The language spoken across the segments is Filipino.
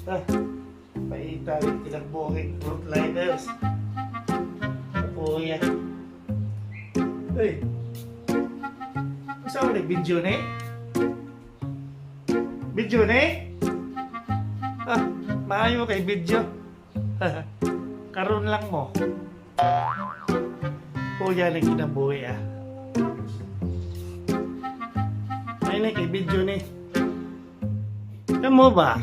Ah, paitalit kinagbuhi. Frontliners. Ako yan. Uy. Saan mo nag-video na eh? Video na eh? Ah, maayo kay video. Karon lang mo. Kuya na kinabuhi ah. Ay na kay video ni. Kamu ba?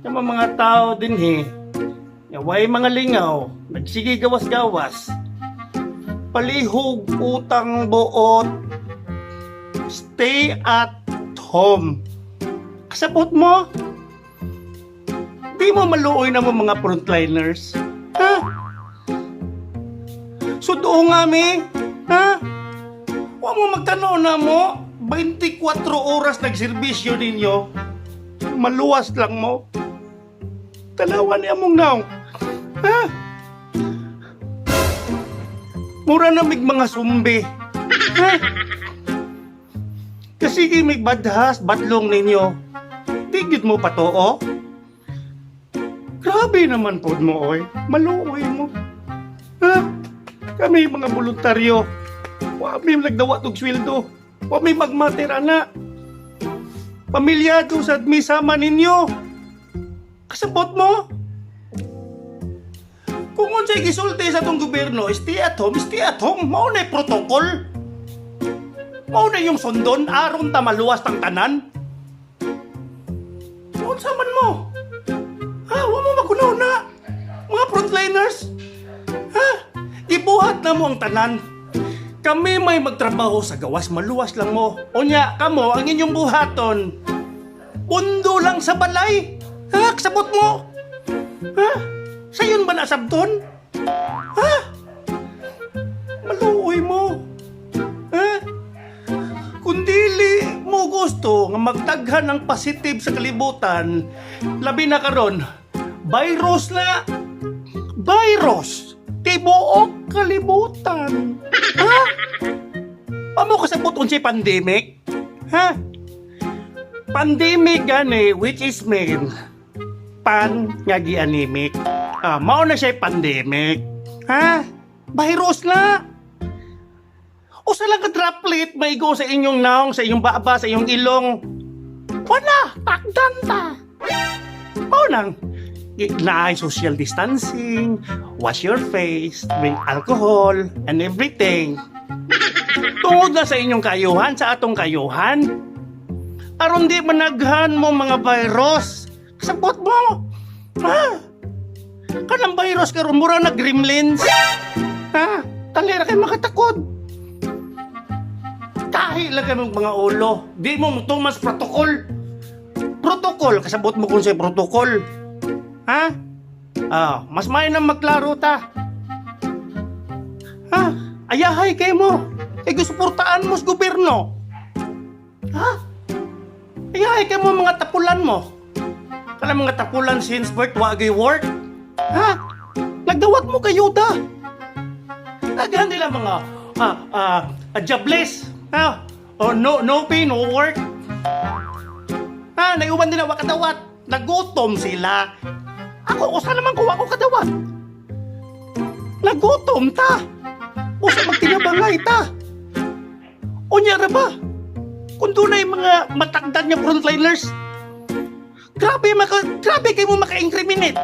Kamu mga tao din he. Yaway mga lingaw. Nagsige gawas-gawas. Palihog, utang, buot. Stay at home. Kasabot mo? Di mo maluoy na mo mga frontliners? Ha? Sudo nga mi? Ha? Huwag mo magtanaw na mo. 24 oras nagserbisyo ninyo. Maluwas lang mo. Talawan niya mong naong. Ha? Mura na mig mga sumbi. Ha? Kasi may badhas, batlong ninyo. Tigit mo pa to, oh? Grabe naman po mo, oy. Maluoy mo. Ha? Kami mga voluntaryo. Wami nagdawa tog sweldo. Wami magmatera na. Pamilyado sa misama ninyo. Kasabot mo? Kung unsay gisulti sa tong gobyerno, stay at home, stay at home. Mao na protocol. Mao na yung sundon aron ta maluwas tang tanan. Unsa man mo? Ha, wa mo magunaw na. Mga frontliners. Ha? Ibuhat na mo ang tanan. Kami may magtrabaho sa gawas, maluwas lang mo. Unya, kamo, ang inyong buhaton. Pundo lang sa balay. Ha? Kasabot mo? Ha? Sayon ba nasabton? Ha? Maluoy mo. Ha? Kung dili mo gusto nga magdaghan ng positive sa kalibutan, labi na karon, virus na. Virus. Tibuok kalibutan. Ha? Pamo kasabot unsay pandemic? Ha? Pandemic gani, which is mean pan nga gi-anemic. Mao na siya pandemic. Ha? Virus na. Usa lang ka droplet maigo sa inyong naong, sa inyong baba, sa inyong ilong. Wala, takdan ta. Mao nang naay social distancing, wash your face, drink alcohol, and everything. Tungod na sa inyong kayuhan, sa atong kayuhan. Aron di managhan mo mga virus. Kasabot mo. Ha? Kanang virus karon mura na gremlins. Ha? Talera kay makatakod. Tahi lang kayo mga ulo. Di mo tumas protocol. Protocol, kasabot mo kung sa protocol. Ha? Mas may nang maklaro ta. Ha? Ayahay kayo mo. Suportaan mo sa gobyerno. Ha? Ayahay kayo mo mga tapulan mo. Kala mga tapulan since birth, wagay work. Ha? Nagdawat mo kayo da. Nagahan nila mga jobless. Ha? O no pay, no work. Ha? Naiuban nila wakadawat. Nagutom sila. Ako, usa naman kuha ko kadawat. Nagutom ta. Usa magtinabangay ta. Unya ra ba? Kung dunay mga matagdan nga frontliners, grabe kayo mo maka-incriminate.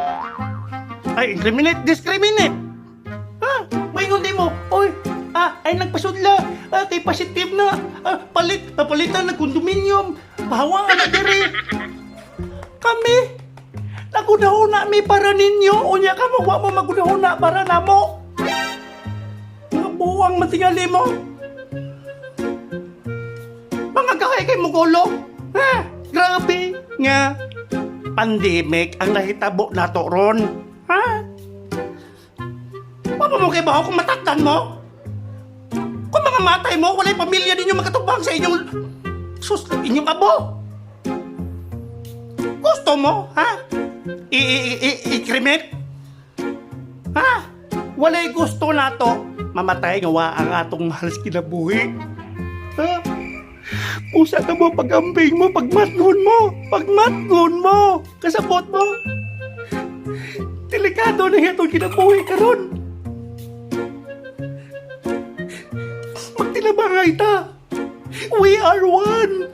Ay, incriminate, discriminate. Ha? Mayon di mo, oy, ay nagpasudla, kay positive na, palitan na kondominium, bahawa na diri. Kami, nagudahuna mi para ninyo, unya ka mo, wa mo magudahuna para namo. Mga buwang matingali mo. Mga kahay kay mo gulo. Ha? Grabe nga. Pandemic ang nahitabo nato ron. Ha? Papa mo kay bahaw kung matakdan mo? Kung mga matay mo, walay pamilya ninyo makatubang sa inyong abo. Gusto mo, ha? I-cremate? Ha? Walay gusto nato mamatay nga wa ang atong mahal kinabuhi. Ha? Pusa ka mo, pagambing mo, pagmatngon mo, kasabot mo. Delikado na itong kinabuhi ka ron. Magtilabangay ta. We are one.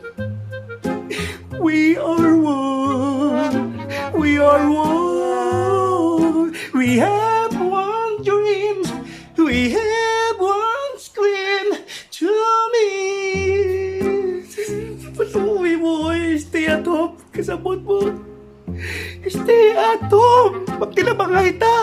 We are one. We are one. We have one dream. We have one screen to meet. Patuloy mo, stay at home. Kasabot mo. Stay at home. Magtilabangay ta.